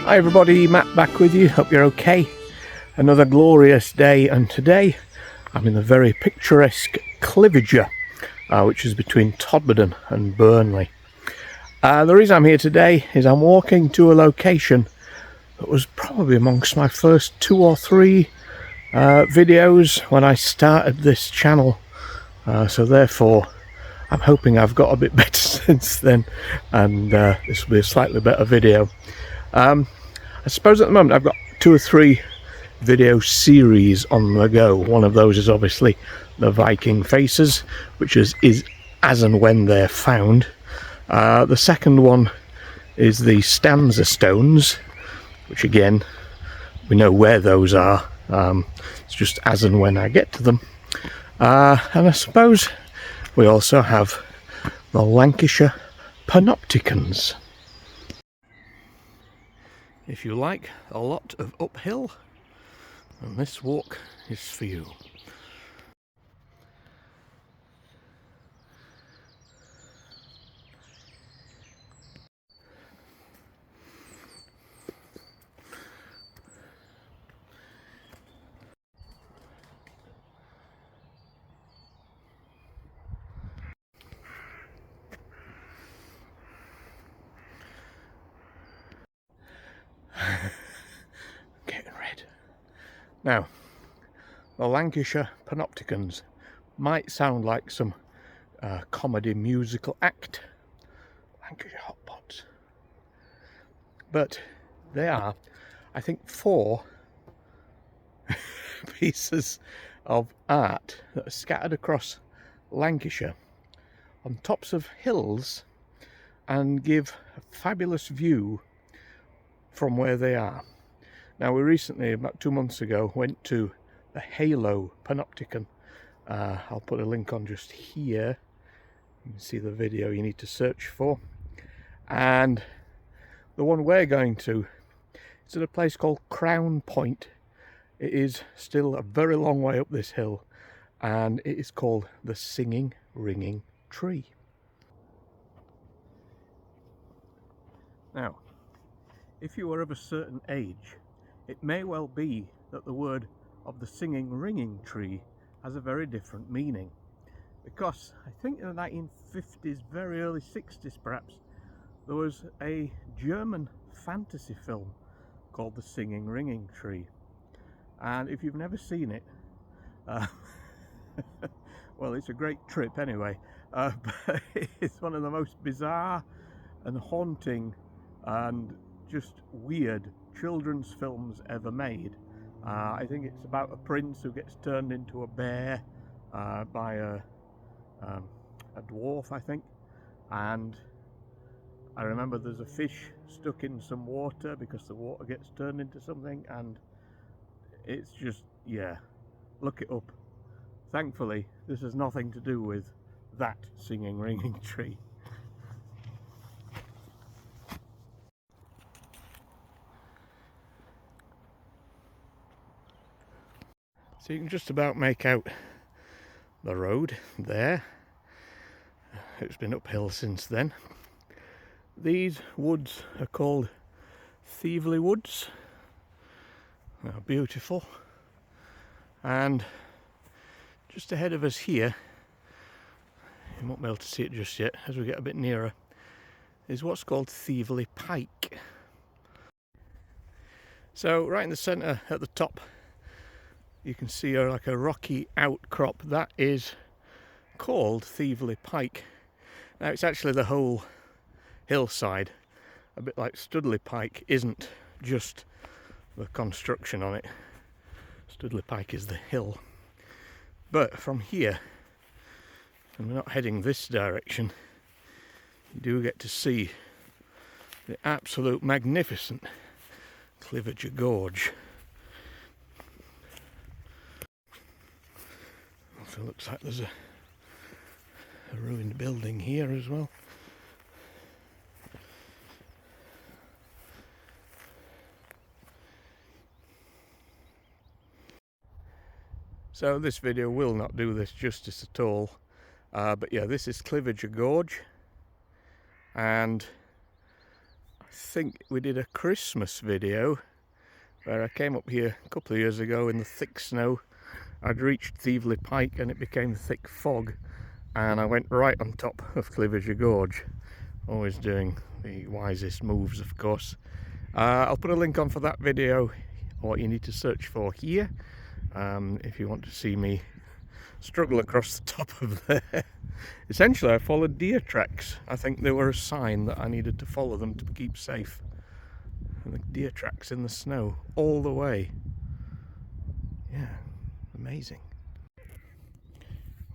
Hi everybody, Matt back with you. Hope you're okay. Another glorious day, and today I'm in the very picturesque Cliviger, which is between Todmorden and Burnley. The reason I'm here today is I'm walking to a location that was probably amongst my first 2 or 3 videos when I started this channel, so therefore I'm hoping I've got a bit better since then, and this will be a slightly better video. I suppose at the moment I've got 2 or 3 video series on the go. One of those is obviously the Viking faces, which is as and when they're found. The second one is the stanza stones, which again we know where those are. It's just as and when I get to them. And I suppose we also have the Lancashire Panopticons. If you like a lot of uphill, then this walk is for you. Getting red. Now, the Lancashire Panopticons might sound like some comedy musical act, Lancashire Hot Pots, but they are, I think, 4 pieces of art that are scattered across Lancashire on tops of hills and give a fabulous view from where they are. Now, we recently, about 2 months ago, went to the Halo Panopticon. I'll put a link on just here. You can see the video you need to search for. And the one we're going to is at a place called Crown Point. It is still a very long way up this hill, and it is called the Singing Ringing Tree. Now, if you are of a certain age, it may well be that the word of the Singing Ringing Tree has a very different meaning, because I think in the 1950s, very early 60s perhaps, there was a German fantasy film called The Singing Ringing Tree, and if you've never seen it, well, it's a great trip anyway, but it's one of the most bizarre and haunting and just weird children's films ever made. I think it's about a prince who gets turned into a bear by a dwarf, I think, and I remember there's a fish stuck in some water because the water gets turned into something, and it's just, yeah, look it up. Thankfully this has nothing to do with that Singing Ringing Tree. So you can just about make out the road there. It's been uphill since then. These woods are called Thieveley Woods. They're beautiful. And just ahead of us here, you won't be able to see it just yet as we get a bit nearer, is what's called Thieveley Pike. So right in the centre at the top, you can see like a rocky outcrop. That is called Thieveley Pike. Now, it's actually the whole hillside, a bit like Studley Pike isn't just the construction on it. Studley Pike is the hill. But from here, and we're not heading this direction, you do get to see the absolute magnificent Cliviger Gorge. Also looks like there's a ruined building here as well. So this video will not do this justice at all, but yeah, this is Cliviger Gorge, and think we did a Christmas video where I came up here a couple of years ago in the thick snow. I'd reached Thieveley Pike and it became thick fog, and I went right on top of Cliviger Gorge, always doing the wisest moves, of course. I'll put a link on for that video, what you need to search for here, if you want to see me struggle across the top of there. Essentially, I followed deer tracks. I think they were a sign that I needed to follow them to keep safe. And the deer tracks in the snow all the way. Yeah, amazing.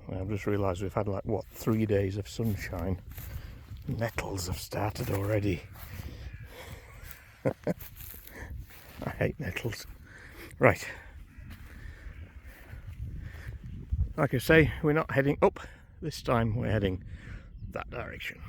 Well, I've just realised we've had like, what, 3 days of sunshine. Nettles have started already. I hate nettles. Right. Like I say, we're not heading up. This time we're heading that direction.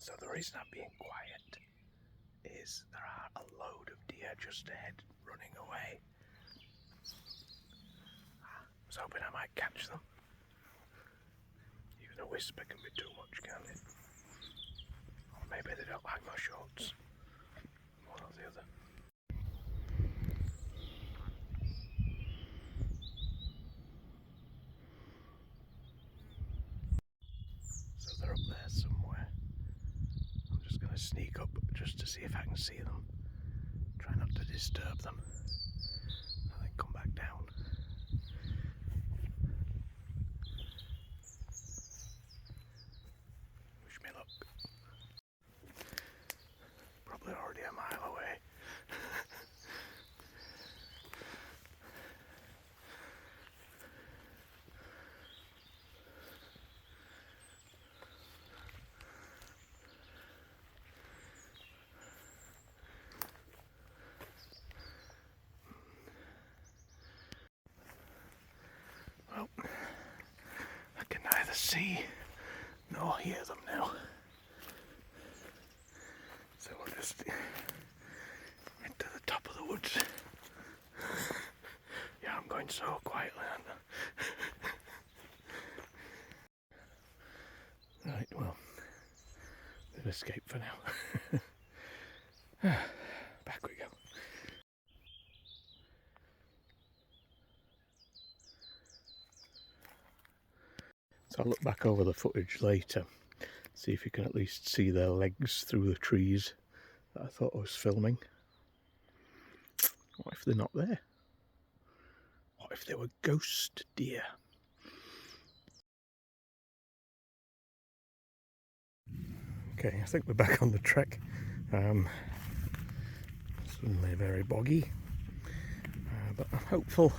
So the reason I'm being quiet is there are a load of deer just ahead running away. I was hoping I might catch them. Even a whisper can be too much, can't it? Or maybe they don't like my shorts. One or the other. So they're up there somewhere. I'm just going to sneak up just to see if I can see them. Try not to disturb them. And then come back down. Wish me luck. Probably already a mile away. Well, I can neither see nor hear them now. So we'll just head to the top of the woods. Yeah, I'm going so quietly, aren't I? Right, well, bit of escape for now. Back we go. So I'll look back over the footage later, see if you can at least see their legs through the trees that I thought I was filming. What if they're not there? What if they were ghost deer? Okay, I think we're back on the trek. Suddenly very boggy, but I'm hopeful.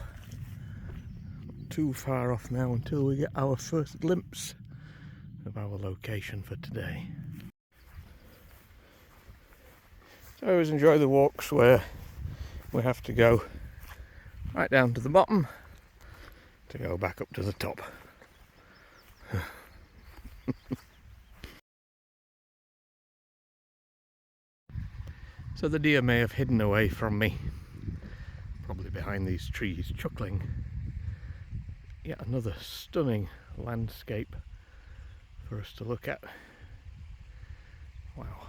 Not too far off now until we get our first glimpse of our location for today. So I always enjoy the walks where we have to go right down to the bottom to go back up to the top. So the deer may have hidden away from me, probably behind these trees, chuckling. Yet another stunning landscape for us to look at. Wow.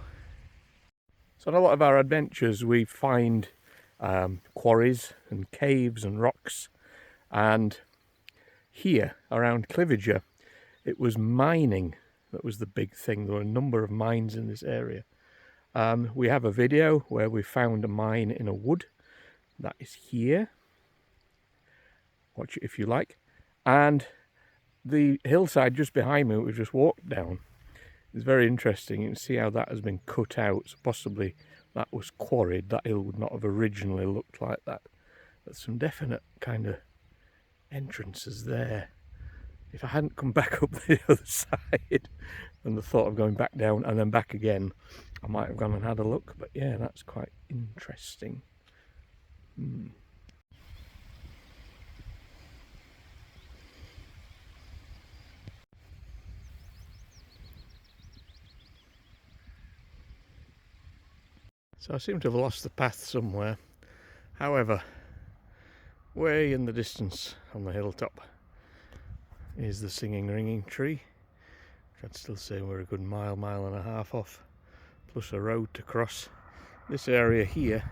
So on a lot of our adventures we find quarries and caves and rocks, and here around Cliviger it was mining that was the big thing. There were a number of mines in this area. We have a video where we found a mine in a wood. That is here. Watch it if you like. And the hillside just behind me, we just walked down, is very interesting. You can see how that has been cut out. So possibly that was quarried. That hill would not have originally looked like that. But some definite kind of entrances there. if I hadn't come back up the other side and the thought of going back down and then back again, I might have gone and had a look. But yeah, that's quite interesting. So I seem to have lost the path somewhere. However, way in the distance on the hilltop is the singing ringing tree, which I'd still say we're a good mile and a half off, plus a road to cross. This area here,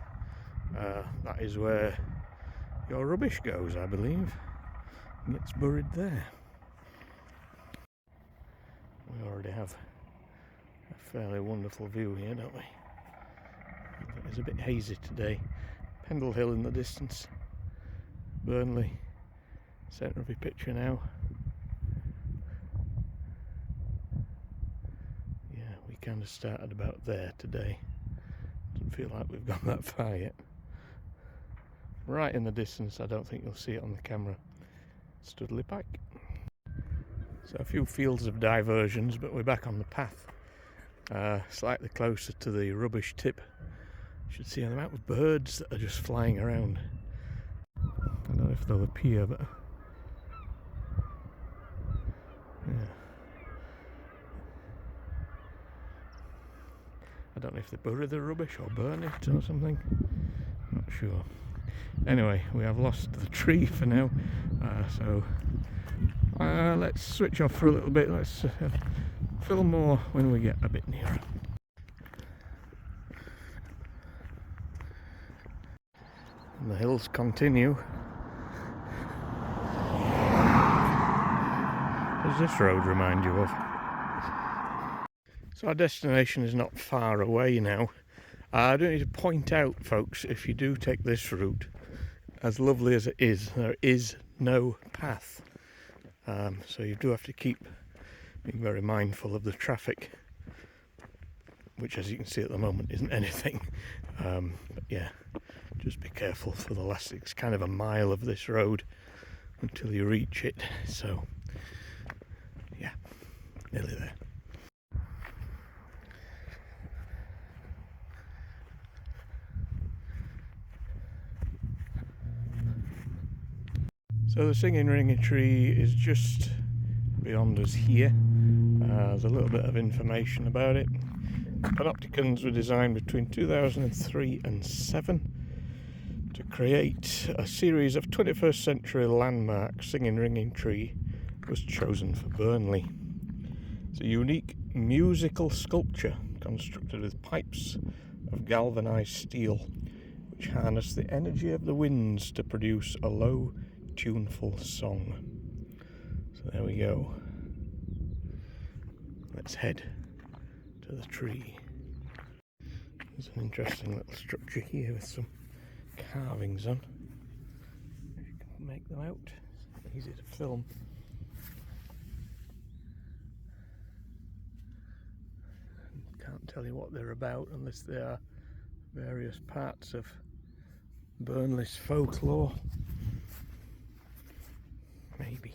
that is where your rubbish goes, I believe. It gets buried there. We already have a fairly wonderful view here, don't we? It's a bit hazy today. Pendle Hill in the distance. Burnley, centre of your picture now. Yeah, we kind of started about there today. Doesn't feel like we've gone that far yet. Right in the distance, I don't think you'll see it on the camera, Studley Pike. So a few fields of diversions, but we're back on the path. Slightly closer to the rubbish tip. You should see an amount of birds that are just flying around. I don't know if they'll appear, but yeah. I don't know if they bury the rubbish or burn it or something. Not sure. Anyway, we have lost the tree for now, so let's switch off for a little bit. Let's film more when we get a bit nearer. And the hills continue. What does this road remind you of? So our destination is not far away now. I do need to point out, folks, if you do take this route, as lovely as it is, there is no path. So you do have to keep being very mindful of the traffic, which, as you can see at the moment, isn't anything. But yeah, just be careful for the last, it's kind of a mile of this road until you reach it. So yeah, nearly there. So the singing ringing tree is just beyond us here. There's a little bit of information about it. Panopticons were designed between 2003 and 7 to create a series of 21st century landmarks. Singing ringing tree was chosen for Burnley. It's a unique musical sculpture constructed with pipes of galvanised steel, which harness the energy of the winds to produce a low, tuneful song. So there we go. Let's head to the tree. There's an interesting little structure here with some carvings on. If you can make them out, it's easy to film. Can't tell you what they're about unless they are various parts of Burnley's folklore. Maybe.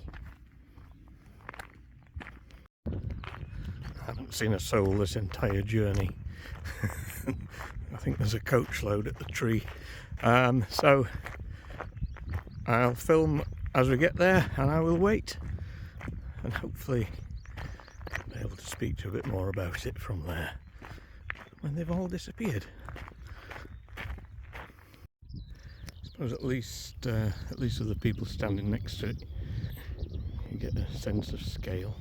I haven't seen a soul this entire journey. I think there's a coach load at the tree. So I'll film as we get there, and I will wait, and hopefully be able to speak to a bit more about it from there when they've all disappeared. I suppose at least with the people standing next to it, you get a sense of scale.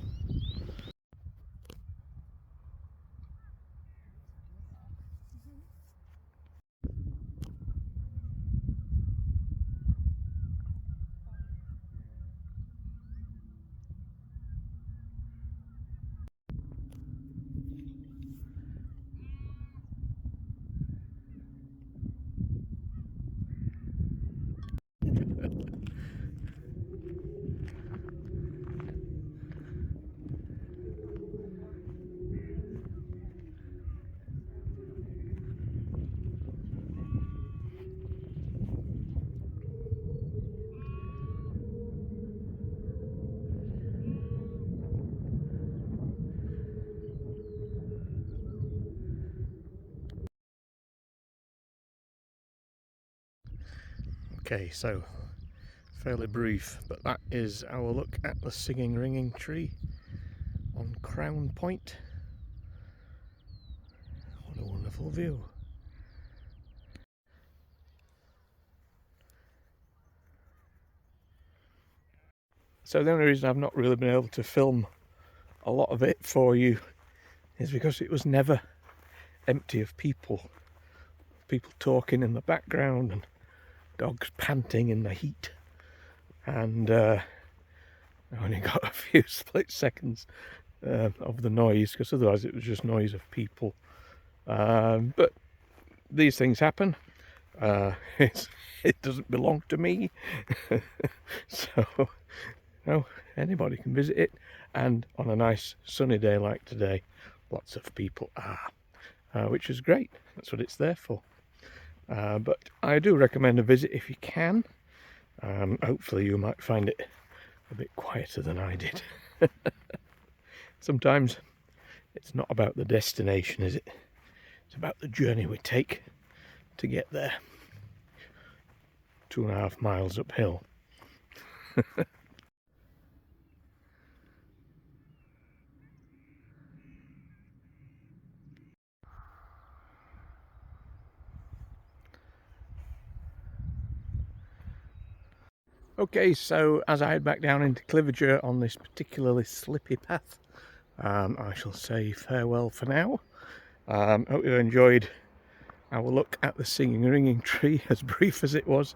Okay, so fairly brief, but that is our look at the singing ringing tree on Crown Point. What a wonderful view. So the only reason I've not really been able to film a lot of it for you is because it was never empty of people. People talking in the background and dogs panting in the heat. And I only got a few split seconds of the noise, because otherwise it was just noise of people. But these things happen. It doesn't belong to me. So no, anybody can visit it, and on a nice sunny day like today, lots of people are, which is great. That's what it's there for. But I do recommend a visit if you can. Hopefully you might find it a bit quieter than I did. Sometimes it's not about the destination, is it? It's about the journey we take to get there. 2.5 miles uphill. Okay, so as I head back down into Cliviger on this particularly slippy path, I shall say farewell for now. Hope you enjoyed our look at the singing ringing tree, as brief as it was.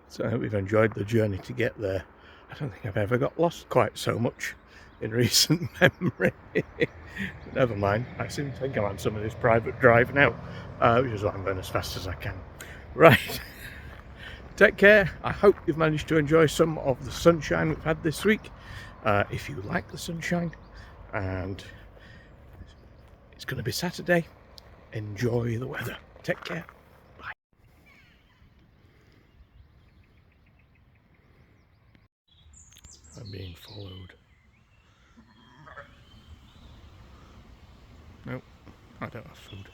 So I hope you've enjoyed the journey to get there. I don't think I've ever got lost quite so much in recent memory. Never mind, I seem to think I'm on some of this private drive now, which is why I'm going as fast as I can. Right. Take care. I hope you've managed to enjoy some of the sunshine we've had this week. If you like the sunshine, and it's going to be Saturday, enjoy the weather. Take care. Bye. I'm being followed. No, I don't have food.